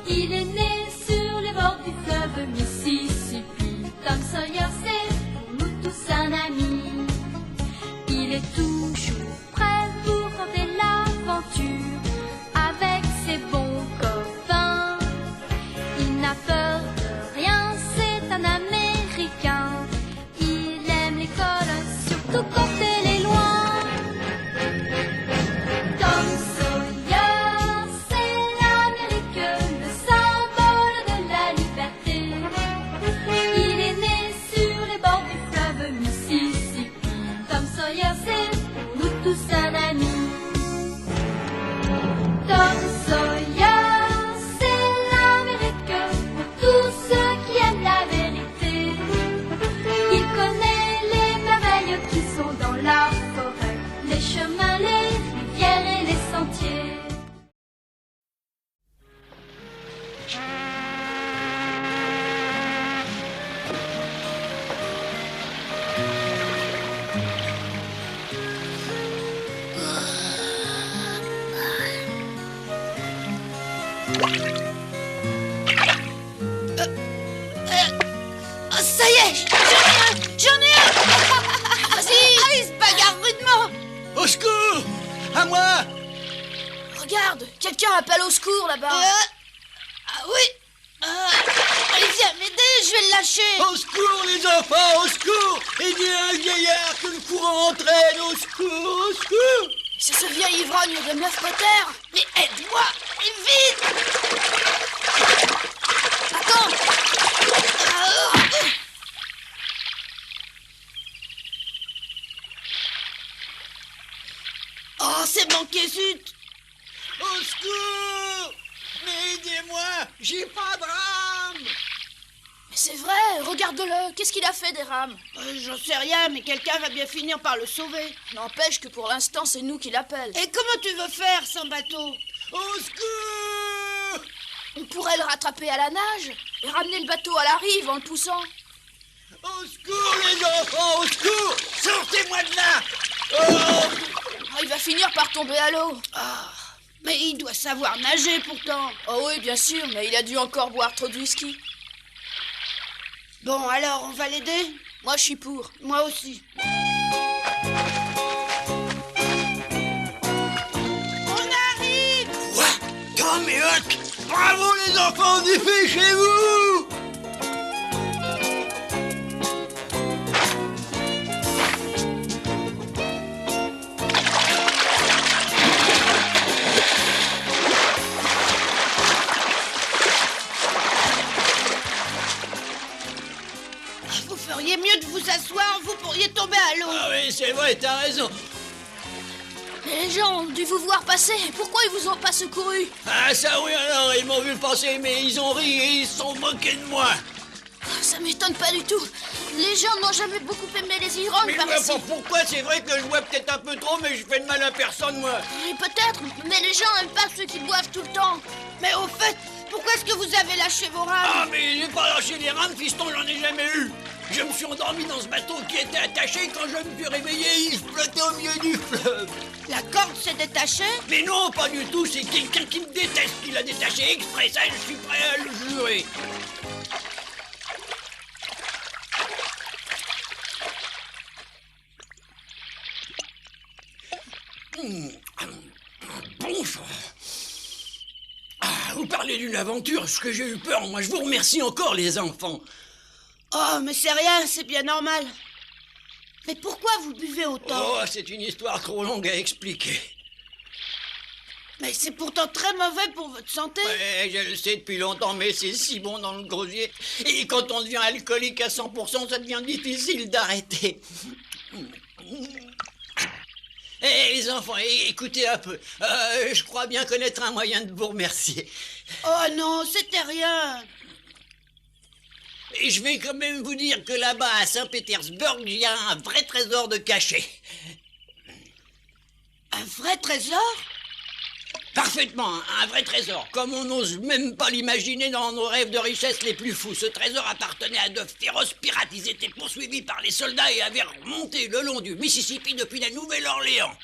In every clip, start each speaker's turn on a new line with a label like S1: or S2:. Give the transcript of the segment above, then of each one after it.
S1: Il est né sur les bords du fleuve Mississippi. Tom Sawyer, c'est pour nous tous un ami. Il est toujours prêt pour tenter l'aventure avec ses bons copains. Il n'a peur de rien, c'est un Américain. Il aime l'école, surtout quand elle est loin. Tom Sawyer, c'est l'Amérique, le symbole de la liberté. Il est né sur les bords du fleuve Mississippi. Tom Sawyer, c'est pour nous tous un ami. Tom Sawyer, c'est l'Amérique pour tous ceux qui aiment la vérité. Il connaît les merveilles qui sont dans la forêt, les chemins, les rivières et les sentiers.
S2: Oh, ça y est, j'en ai un. Vas-y, allez, se bagarre rudement.
S3: Au secours! À moi!
S2: Regarde, quelqu'un appelle au secours là-bas. Ah oui. Allez, viens m'aider, je vais le lâcher.
S3: Au secours, les enfants! Au secours! Aidez un vieillard que le courant entraîne! Au secours! Au secours!
S2: C'est ce vieil ivrogne de 9 Potter. Mais aide-moi, et vite. Attends. Oh, c'est manqué, zut.
S3: Au secours! Mais aidez-moi! J'ai pas de rame!
S2: Mais c'est vrai, regarde-le. Qu'est-ce qu'il a fait des rames?
S4: J'en sais rien, mais quelqu'un va bien finir par le sauver.
S2: N'empêche que pour l'instant, c'est nous qui l'appelle.
S4: Et comment tu veux faire sans bateau?
S3: Au secours!
S2: On pourrait le rattraper à la nage et ramener le bateau à la rive en le poussant.
S3: Au secours, les enfants! Au secours! Sortez-moi de là! Oh!
S2: Oh, il va finir par tomber à l'eau.
S4: Ah, mais il doit savoir nager pourtant.
S2: Oh oui, bien sûr, mais il a dû encore boire trop de whisky.
S4: Bon, alors, on va l'aider?
S2: Moi, je suis pour.
S4: Moi aussi. On arrive!
S3: Quoi? Tom et Huck! Bravo, les enfants! Dépêchez-vous!
S4: Vous feriez mieux de vous asseoir, vous pourriez tomber à l'eau.
S3: Ah oui, c'est vrai, t'as raison.
S2: Mais les gens ont dû vous voir passer. Pourquoi ils vous ont pas secouru?
S3: Ah ça oui alors, ils m'ont vu passer, mais ils ont ri et ils se sont moqués de moi.
S2: Ça m'étonne pas du tout. Les gens n'ont jamais beaucoup aimé les ivrognes
S3: Mais je
S2: par
S3: vois
S2: ici.
S3: pas pourquoi, c'est vrai que je bois peut-être un peu trop, mais je fais de mal à personne, moi.
S2: Oui, peut-être, mais les gens n'aiment pas ceux qui boivent tout le temps.
S4: Mais au fait, pourquoi est-ce que vous avez lâché vos rames?
S3: Ah mais j'ai pas lâché les rames, fiston, j'en ai jamais eu. Je me suis endormi dans ce bateau qui était attaché. Quand je me suis réveillé, il flottait au milieu du fleuve.
S4: La corde s'est détachée?
S3: Mais non, pas du tout, c'est quelqu'un qui me déteste qui l'a détaché exprès, ça je suis prêt à le jurer. Bon ça. Ah, vous parlez d'une aventure, ce que j'ai eu peur. Moi, je vous remercie encore, les enfants.
S4: Oh, mais c'est rien, c'est bien normal. Mais pourquoi vous buvez autant?
S3: Oh, c'est une histoire trop longue à expliquer.
S4: Mais c'est pourtant très mauvais pour votre santé.
S3: Ouais, je le sais depuis longtemps, mais c'est si bon dans le gosier. Et quand on devient alcoolique à 100%, ça devient difficile d'arrêter. Eh, les enfants, écoutez un peu. Je crois bien connaître un moyen de vous remercier.
S4: Oh non, c'était rien.
S3: Et je vais quand même vous dire que là-bas, à Saint-Pétersbourg, il y a un vrai trésor de cachet.
S4: Un vrai trésor?
S3: Parfaitement, un vrai trésor, comme on n'ose même pas l'imaginer dans nos rêves de richesse les plus fous. Ce trésor appartenait à de féroces pirates. Ils étaient poursuivis par les soldats et avaient remonté le long du Mississippi depuis la Nouvelle-Orléans.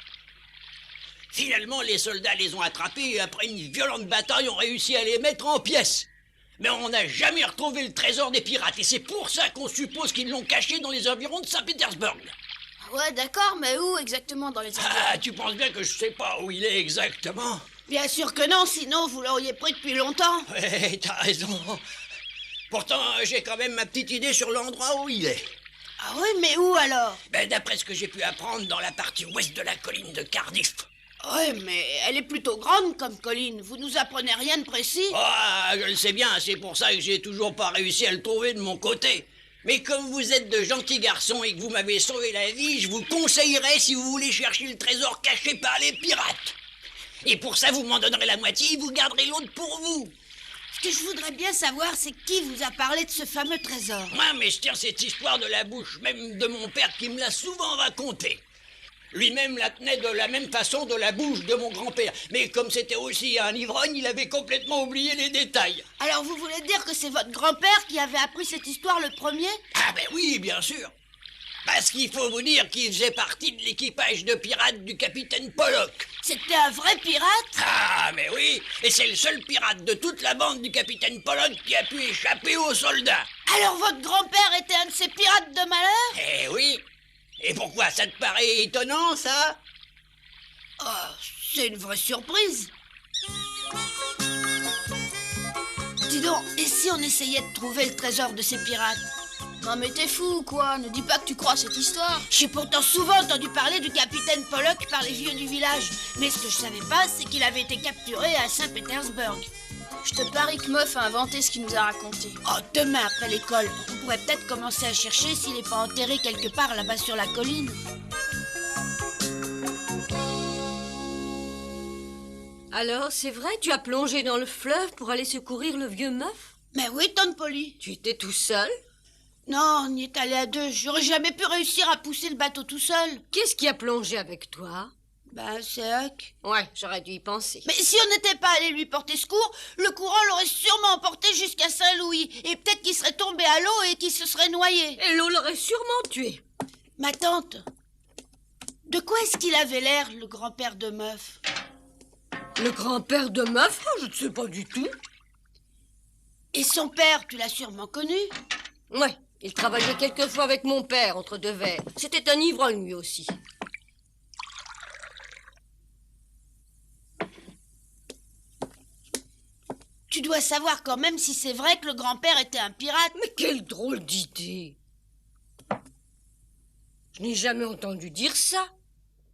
S3: Finalement, les soldats les ont attrapés et après une violente bataille, ont réussi à les mettre en pièces. Mais on n'a jamais retrouvé le trésor des pirates et c'est pour ça qu'on suppose qu'ils l'ont caché dans les environs de Saint-Pétersbourg.
S2: Ouais, d'accord, mais où exactement dans les environs?
S3: Ah, tu penses bien que je sais pas où il est exactement?
S4: Bien sûr que non, sinon vous l'auriez pris depuis longtemps.
S3: Ouais, t'as raison. Pourtant, j'ai quand même ma petite idée sur l'endroit où il est.
S4: Ah oui, mais où alors?
S3: Ben, d'après ce que j'ai pu apprendre dans la partie ouest de la colline de Cardiff.
S4: Oui, mais elle est plutôt grande comme colline. Vous nous apprenez rien de précis?
S3: Ah, je le sais bien, c'est pour ça que j'ai toujours pas réussi à le trouver de mon côté. Mais comme vous êtes de gentils garçons et que vous m'avez sauvé la vie, je vous conseillerais si vous voulez chercher le trésor caché par les pirates. Et pour ça, vous m'en donnerez la moitié et vous garderez l'autre pour vous.
S4: Ce que je voudrais bien savoir, c'est qui vous a parlé de ce fameux trésor.
S3: Moi, mais je tiens cette histoire de la bouche même de mon père qui me l'a souvent racontée. Lui-même la tenait de la même façon de la bouche de mon grand-père. Mais comme c'était aussi un ivrogne, il avait complètement oublié les détails.
S4: Alors vous voulez dire que c'est votre grand-père qui avait appris cette histoire le premier?
S3: Ah ben oui, bien sûr. Parce qu'il faut vous dire qu'il faisait partie de l'équipage de pirates du capitaine Pollock.
S4: C'était un vrai pirate?
S3: Ah, mais oui. Et c'est le seul pirate de toute la bande du capitaine Pollock qui a pu échapper aux soldats.
S4: Alors votre grand-père était un de ces pirates de malheur?
S3: Eh oui. Et pourquoi ça te paraît étonnant, ça?
S4: Oh, c'est une vraie surprise. Dis donc, et si on essayait de trouver le trésor de ces pirates?
S2: Non mais t'es fou ou quoi? Ne dis pas que tu crois à cette histoire.
S4: J'ai pourtant souvent entendu parler du capitaine Pollock par les vieux du village. Mais ce que je savais pas, c'est qu'il avait été capturé à Saint-Pétersbourg.
S2: Je te parie que Meuf a inventé ce qu'il nous a raconté.
S4: Oh, demain après l'école, on pourrait peut-être commencer à chercher s'il n'est pas enterré quelque part là-bas sur la colline.
S5: Alors, c'est vrai, tu as plongé dans le fleuve pour aller secourir le vieux Meuf?
S4: Mais oui, tante Polly.
S5: Tu étais tout seul?
S4: Non, on y est allé à deux. J'aurais jamais pu réussir à pousser le bateau tout seul.
S5: Qu'est-ce qui a plongé avec toi?
S4: Ben, c'est Huck.
S5: Ouais, j'aurais dû y penser.
S4: Mais si on n'était pas allé lui porter secours, le courant l'aurait sûrement emporté jusqu'à Saint-Louis. Et peut-être qu'il serait tombé à l'eau et qu'il se serait noyé.
S5: Et l'eau l'aurait sûrement tué.
S4: Ma tante, de quoi est-ce qu'il avait l'air, le grand-père de Meuf?
S5: Le grand-père de Meuf? Je ne sais pas du tout.
S4: Et son père, tu l'as sûrement connu?
S5: Ouais, il travaillait quelquefois avec mon père entre deux verres. C'était un ivrogne lui aussi.
S4: Tu dois savoir quand même si c'est vrai que le grand-père était un pirate.
S5: Mais quelle drôle d'idée! Je n'ai jamais entendu dire ça.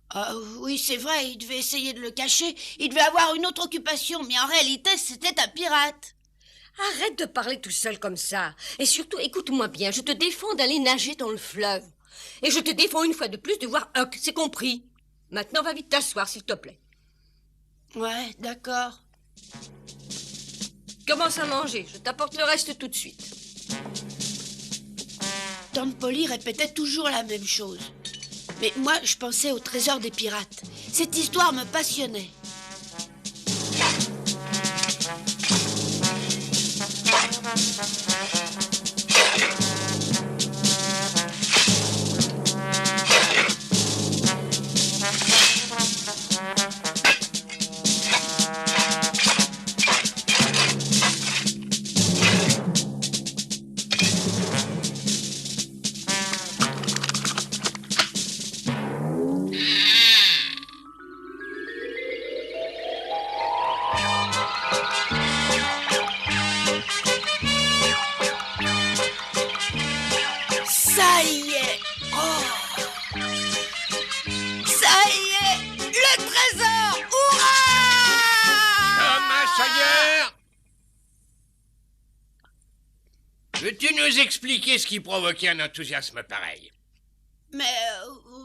S4: Ah oui, c'est vrai, il devait essayer de le cacher. Il devait avoir une autre occupation, mais en réalité, c'était un pirate.
S5: Arrête de parler tout seul comme ça. Et surtout, écoute-moi bien, je te défends d'aller nager dans le fleuve. Et je te défends une fois de plus de voir Huck, c'est compris. Maintenant, va vite t'asseoir, s'il te plaît.
S4: Ouais, d'accord.
S5: Commence à manger, je t'apporte le reste tout de suite.
S4: Tante Polly répétait toujours la même chose. Mais moi, je pensais au trésor des pirates. Cette histoire me passionnait. Ça y est! Oh! Ça y est! Le trésor! Hurrah!
S6: Thomas Sawyer! Veux-tu nous expliquer ce qui provoquait un enthousiasme pareil?
S4: Mais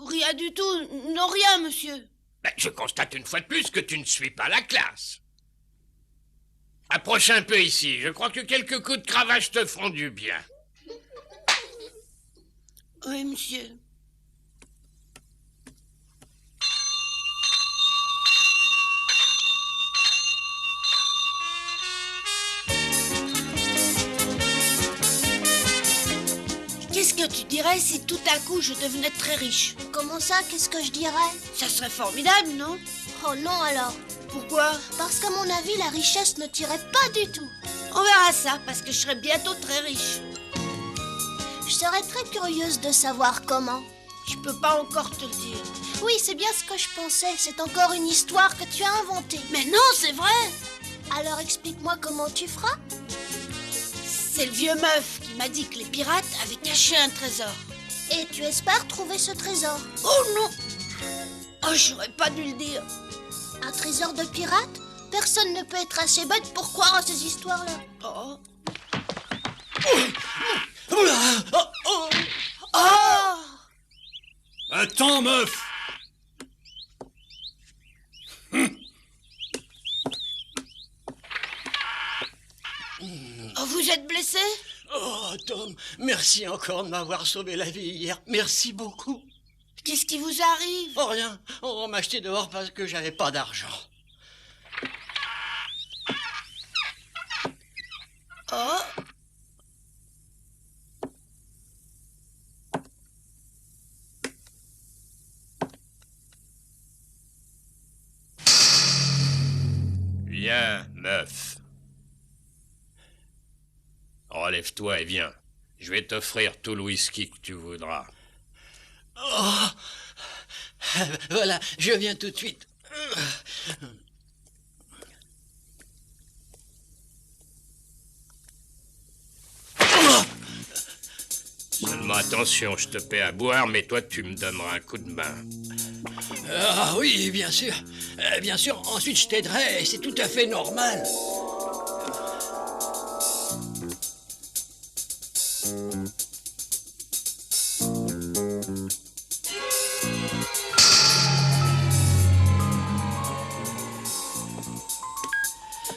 S4: rien du tout. Non, rien, monsieur.
S6: Ben, je constate une fois de plus que tu ne suis pas la classe. Approche un peu ici. Je crois que quelques coups de cravache te feront du bien.
S4: Oui, monsieur. Qu'est-ce que tu dirais si tout à coup je devenais très riche?
S2: Comment ça? Qu'est-ce que je dirais?
S4: Ça serait formidable, non?
S7: Oh non alors.
S2: Pourquoi?
S7: Parce qu'à mon avis, la richesse ne t'irait pas du tout.
S2: On verra ça, parce que je serai bientôt très riche.
S7: Je serais très curieuse de savoir comment.
S2: Je peux pas encore te le dire.
S7: Oui, c'est bien ce que je pensais. C'est encore une histoire que tu as inventée.
S2: Mais non, c'est vrai.
S7: Alors explique-moi comment tu feras.
S2: C'est le vieux meuf qui m'a dit que les pirates avaient caché un trésor.
S7: Et tu espères trouver ce trésor.
S2: Oh non! Oh, j'aurais pas dû le dire.
S7: Un trésor de pirate? Personne ne peut être assez bête pour croire à ces histoires-là.
S2: Oh!
S7: Oh!
S8: Attends, meuf!
S2: Oh, vous êtes blessé?
S3: Oh, Tom, merci encore de m'avoir sauvé la vie hier. Merci beaucoup.
S2: Qu'est-ce qui vous arrive?
S3: Oh, rien. On m'a acheté dehors parce que j'avais pas d'argent.
S2: Oh!
S6: Viens, meuf. Relève-toi et viens. Je vais t'offrir tout le whisky que tu voudras.
S3: Oh, voilà, je viens tout de suite.
S6: Seulement attention, je te paie à boire, mais toi tu me donneras un coup de main.
S3: Ah oui, bien sûr. Bien sûr, ensuite je t'aiderai, et c'est tout à fait normal.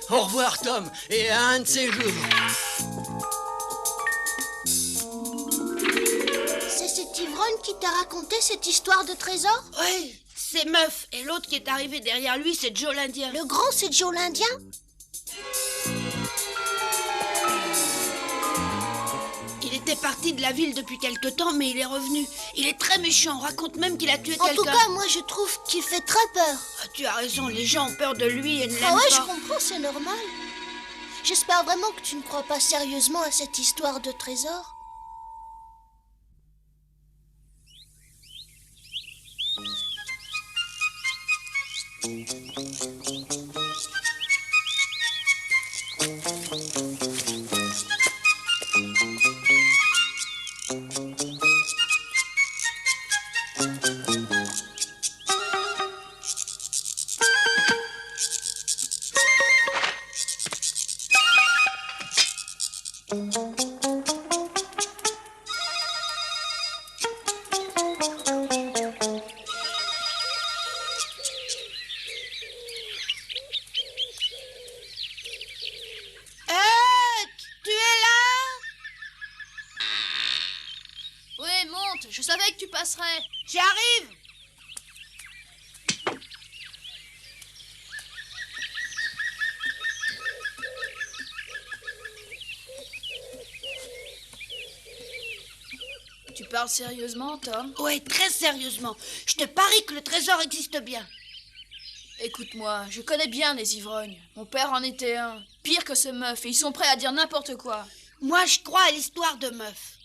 S3: Au revoir, Tom, et à un de ces jours.
S7: C'est cet ivrogne qui t'a raconté cette histoire de trésor?
S2: Oui, c'est meuf. Et l'autre qui est arrivé derrière lui, c'est Joe l'Indien.
S7: Le grand, c'est Joe l'Indien?
S2: Il était parti de la ville depuis quelque temps, mais il est revenu. Il est très méchant. On raconte même qu'il a tué
S7: En
S2: quelqu'un.
S7: tout cas, moi, je trouve qu'il fait très peur.
S2: Ah, tu as raison, les gens ont peur de lui et ne l'aiment
S7: Ah ouais,
S2: pas.
S7: je comprends, c'est normal. J'espère vraiment que tu ne crois pas sérieusement à cette histoire de trésor.
S2: Tu es là?
S1: Oui, monte, je savais que tu passerais.
S2: J'arrive.
S1: Tu parles sérieusement, Tom?
S2: Ouais, très sérieusement. Je te parie que le trésor existe bien.
S1: Écoute-moi, je connais bien les ivrognes. Mon père en était un. Pire que ce meuf, et ils sont prêts à dire n'importe quoi.
S2: Moi, je crois à l'histoire de meuf.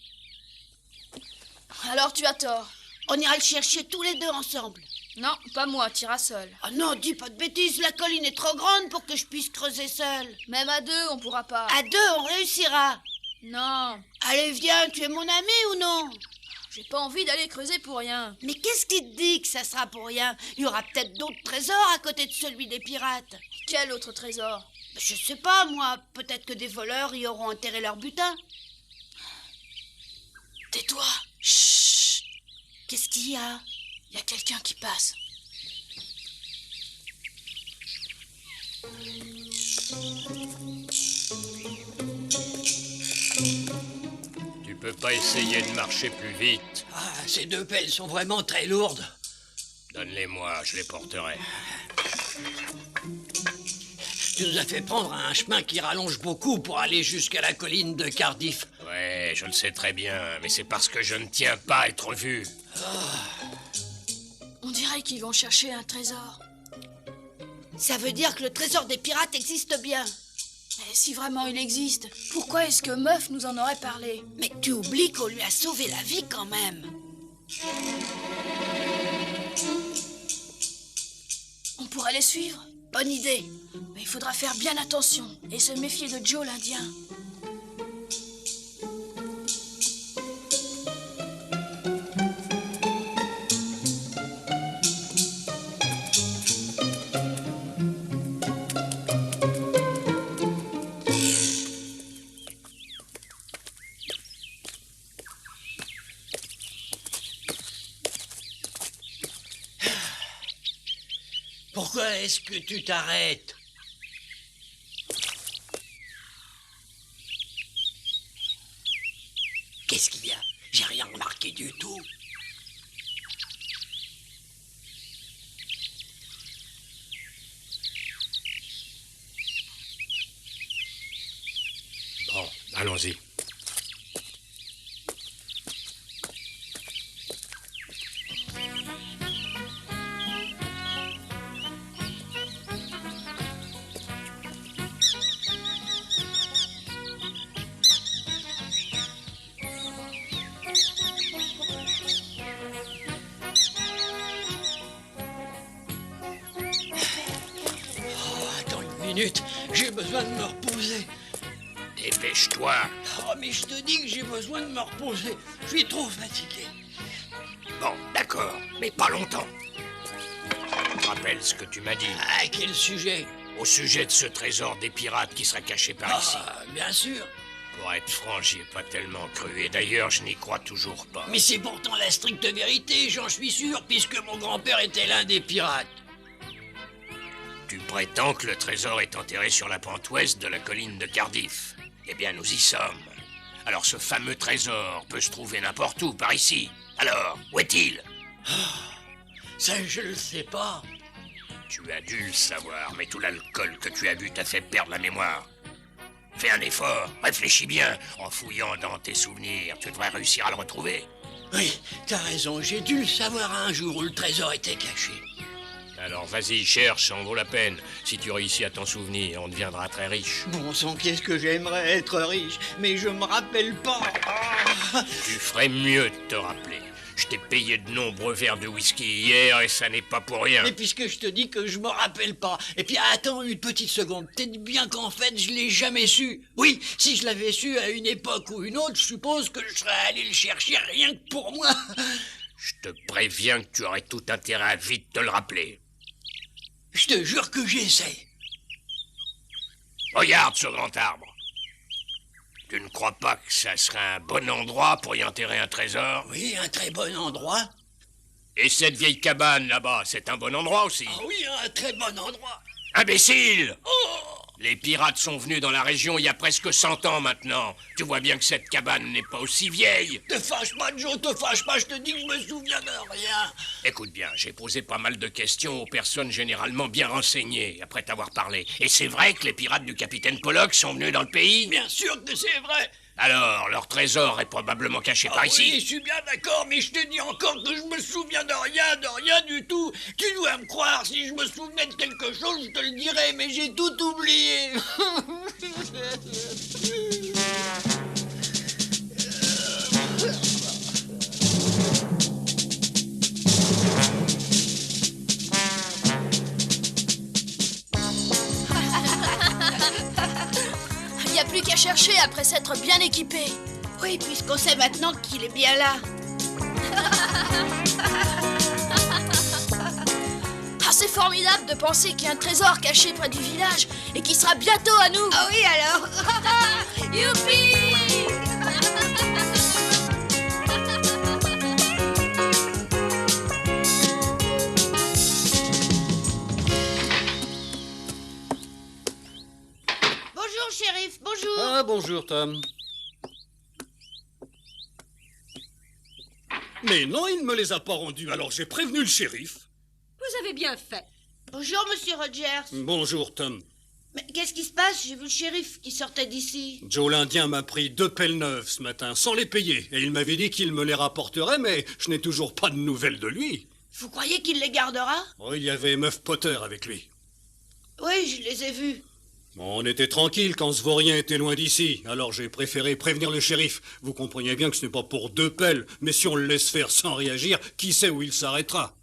S1: Alors tu as tort.
S2: On ira le chercher tous les deux ensemble.
S1: Non, pas moi, t'iras seul.
S2: Ah non, dis pas de bêtises, la colline est trop grande pour que je puisse creuser seule.
S1: Même à deux, on pourra pas.
S2: À deux, on réussira.
S1: Non,
S2: Allez, viens, tu es mon ami ou non?
S1: j'ai pas envie d'aller creuser pour rien.
S2: Mais qu'est-ce qui te dit que ça sera pour rien? Il y aura peut-être d'autres trésors à côté de celui des pirates.
S1: Quel autre trésor?
S2: Je sais pas, moi. Peut-être que des voleurs y auront enterré leur butin.
S1: Tais-toi,
S2: Chut! Qu'est-ce qu'il y a?
S1: y a quelqu'un qui passe.
S6: Tu peux pas essayer de marcher plus vite?
S3: Ah, ces deux pelles sont vraiment très lourdes.
S6: Donne-les-moi, je les porterai.
S3: Tu nous as fait prendre un chemin qui rallonge beaucoup pour aller jusqu'à la colline de Cardiff.
S6: Ouais, je le sais très bien, mais c'est parce que je ne tiens pas à être vu.
S1: On dirait qu'ils vont chercher un trésor.
S4: Ça veut dire que le trésor des pirates existe bien.
S2: Mais si vraiment il existe, pourquoi est-ce que Meuf nous en aurait parlé?
S4: Mais tu oublies qu'on lui a sauvé la vie quand même.
S2: On pourrait les suivre.
S4: Bonne idée.
S2: Mais il faudra faire bien attention et se méfier de Joe l'Indien.
S3: Pourquoi est-ce que tu t'arrêtes? Qu'est-ce qu'il y a? J'ai rien remarqué du tout.
S6: Bon, allons-y.
S3: J'ai besoin de me reposer.
S6: Dépêche-toi.
S3: Oh, mais je te dis que j'ai besoin de me reposer. Je suis trop fatigué.
S6: Bon, d'accord, mais pas longtemps. Tu te rappelles ce que tu m'as dit?
S3: À quel sujet?
S6: Au sujet de ce trésor des pirates qui serait caché par ici.
S3: Bien sûr.
S6: Pour être franc, j'y ai pas tellement cru. Et d'ailleurs, je n'y crois toujours pas.
S3: Mais c'est pourtant la stricte vérité, j'en suis sûr, puisque mon grand-père était l'un des pirates.
S6: Tu prétends que le trésor est enterré sur la pente ouest de la colline de Cardiff. Eh bien, nous y sommes. Alors, ce fameux trésor peut se trouver n'importe où, par ici. Alors, où est-il?
S3: Ça, je le sais pas.
S6: Tu as dû le savoir, mais tout l'alcool que tu as bu t'a fait perdre la mémoire. Fais un effort, réfléchis bien. En fouillant dans tes souvenirs, tu devrais réussir à le retrouver.
S3: Oui, t'as raison, j'ai dû le savoir un jour où le trésor était caché.
S6: Alors vas-y, cherche, ça en vaut la peine. Si tu réussis à t'en souvenir, on deviendra très riche.
S3: Bon sang, qu'est-ce que j'aimerais être riche, mais je me rappelle pas.
S6: Tu ferais mieux de te rappeler. Je t'ai payé de nombreux verres de whisky hier et ça n'est pas pour rien.
S3: Et puisque je te dis que je me rappelle pas, et puis attends une petite seconde, peut-être bien qu'en fait je l'ai jamais su. Oui, si je l'avais su à une époque ou une autre, je suppose que je serais allé le chercher rien que pour moi.
S6: Je te préviens que tu aurais tout intérêt à vite te le rappeler.
S3: Je te jure que j'essaie.
S6: Regarde ce grand arbre. Tu ne crois pas que ça serait un bon endroit pour y enterrer un trésor?
S3: Oui, un très bon endroit.
S6: Et cette vieille cabane là-bas, c'est un bon endroit aussi?
S3: Ah oui, un très bon endroit.
S6: Imbécile!
S3: Oh!
S6: Les pirates sont venus dans la région il y a presque 100 ans maintenant. Tu vois bien que cette cabane n'est pas aussi vieille.
S3: Te fâche pas, Joe, te fâche pas, je te dis que je me souviens de rien.
S6: Écoute bien, j'ai posé pas mal de questions aux personnes généralement bien renseignées après t'avoir parlé. Et c'est vrai que les pirates du capitaine Pollock sont venus dans le pays?
S3: Bien sûr que c'est vrai.
S6: Alors, leur trésor est probablement caché par ici?
S3: Oui, je suis bien d'accord, mais je te dis encore que je me souviens de rien du tout. Tu dois me croire, si je me souvenais de quelque chose, je te le dirais, mais j'ai tout oublié.
S2: Il n'y a plus qu'à chercher après s'être bien équipé.
S4: Oui, puisqu'on sait maintenant qu'il est bien là.
S2: Ah, c'est formidable de penser qu'il y a un trésor caché près du village et qui sera bientôt à nous.
S4: Ah oui, alors.
S2: Youpi!
S4: Bonjour, shérif, bonjour.
S8: Ah, bonjour, Tom. Mais non, il ne me les a pas rendus, alors j'ai prévenu le shérif.
S5: Vous avez bien fait.
S4: Bonjour, monsieur Rogers.
S8: Bonjour, Tom.
S4: Mais qu'est-ce qui se passe? J'ai vu le shérif qui sortait d'ici.
S8: Joe l'Indien m'a pris 2 pelles neuves ce matin, sans les payer. Et il m'avait dit qu'il me les rapporterait, mais je n'ai toujours pas de nouvelles de lui.
S4: Vous croyez qu'il les gardera?
S8: Oh, il y avait Meuf Potter avec lui.
S4: Oui, je les ai vus.
S8: Bon, on était tranquille quand ce vaurien était loin d'ici, alors j'ai préféré prévenir le shérif. Vous comprenez bien que ce n'est pas pour 2 pelles, mais si on le laisse faire sans réagir, qui sait où il s'arrêtera?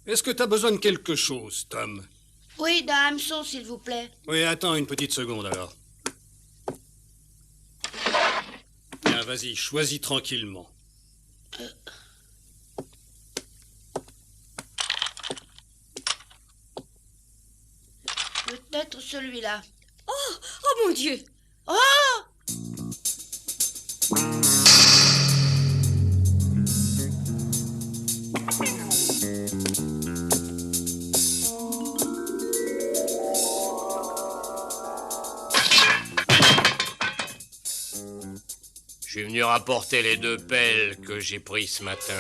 S8: Est-ce que t'as besoin de quelque chose, Tom?
S4: Oui, d'un hameçon, s'il vous plaît.
S8: Oui, attends une petite seconde alors. Tiens, vas-y, choisis tranquillement.
S4: Peut-être celui-là.
S5: Oh mon Dieu!
S4: Oh!
S6: Je suis venu rapporter les 2 pelles que j'ai prises ce matin.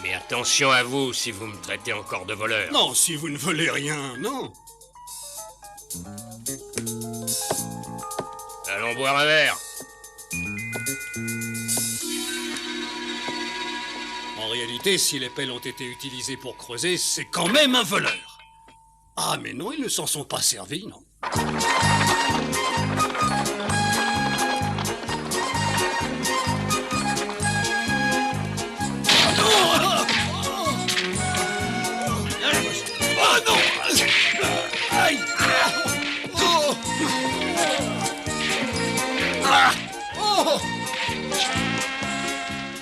S6: Mais attention à vous si vous me traitez encore de voleur.
S8: Non, si vous ne volez rien, non.
S6: Allons boire un verre.
S8: En réalité, si les pelles ont été utilisées pour creuser, c'est quand même un voleur. Ah, mais non, ils ne s'en sont pas servis, non.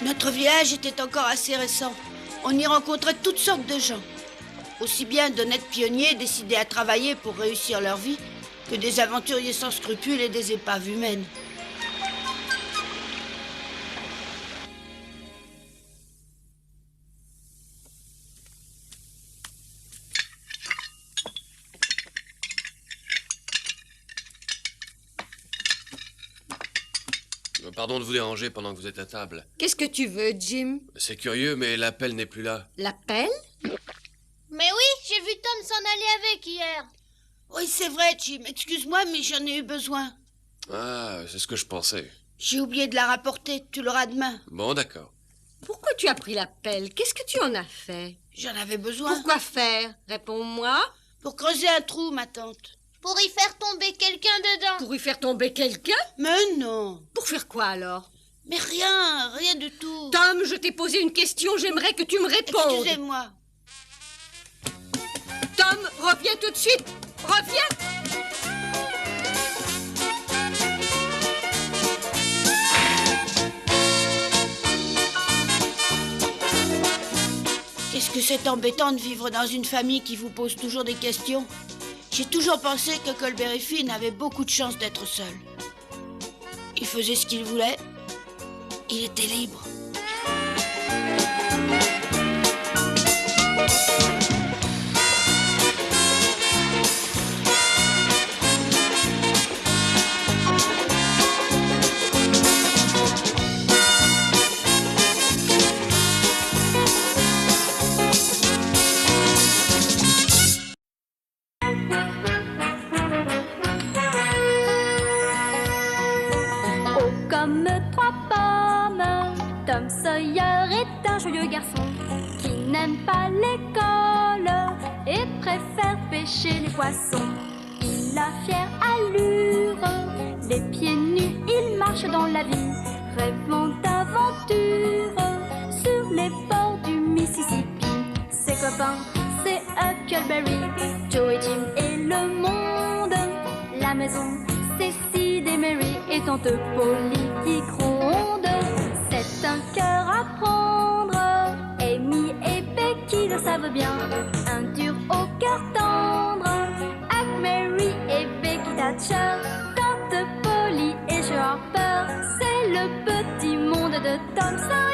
S4: Notre village était encore assez récent. On y rencontrait toutes sortes de gens. Aussi bien d'honnêtes pionniers décidés à travailler pour réussir leur vie, que des aventuriers sans scrupules et des épaves humaines.
S9: Pardon de vous déranger pendant que vous êtes à table.
S5: Qu'est-ce que tu veux, Jim?
S9: C'est curieux, mais la pelle n'est plus là.
S5: La pelle?
S7: Mais oui, j'ai vu Tom s'en aller avec hier.
S4: Oui, c'est vrai, Jim. Excuse-moi, mais j'en ai eu besoin.
S9: Ah, c'est ce que je pensais.
S4: J'ai oublié de la rapporter. Tu l'auras demain.
S9: Bon, d'accord.
S5: Pourquoi tu as pris la pelle? Qu'est-ce que tu en as fait?
S4: J'en avais besoin.
S5: Pourquoi faire? Réponds-moi.
S4: Pour creuser un trou, ma tante.
S7: Pour y faire tomber quelqu'un dedans.
S5: Pour y faire tomber quelqu'un?
S4: Mais non.
S5: Pour faire quoi alors?
S4: Mais rien du tout.
S5: Tom, je t'ai posé une question, j'aimerais que tu me répondes.
S4: Excusez-moi.
S5: Tom, reviens tout de suite. Reviens.
S4: Qu'est-ce que c'est embêtant de vivre dans une famille qui vous pose toujours des questions? J'ai toujours pensé que Colbert et Finn avaient beaucoup de chance d'être seuls. Il faisait ce qu'il voulait. Il était libre.
S1: Comme 3 pommes, Tom Sawyer est un joyeux garçon qui n'aime pas l'école et préfère pêcher les poissons. Il a fière allure, les pieds nus, il marche dans la vie, rêvant d'aventure sur les bords du Mississippi. Ses copains, c'est Huckleberry, Joe et Jim et le monde, la maison, c'est Sid et Mary et tante Polly qui gronde. C'est un cœur à prendre, Amy et Becky le savent bien. Un dur au cœur tendre, Huck, Mary et Becky Thatcher. Tante Polly et Joe Harper, c'est le petit monde de Tom Sawyer.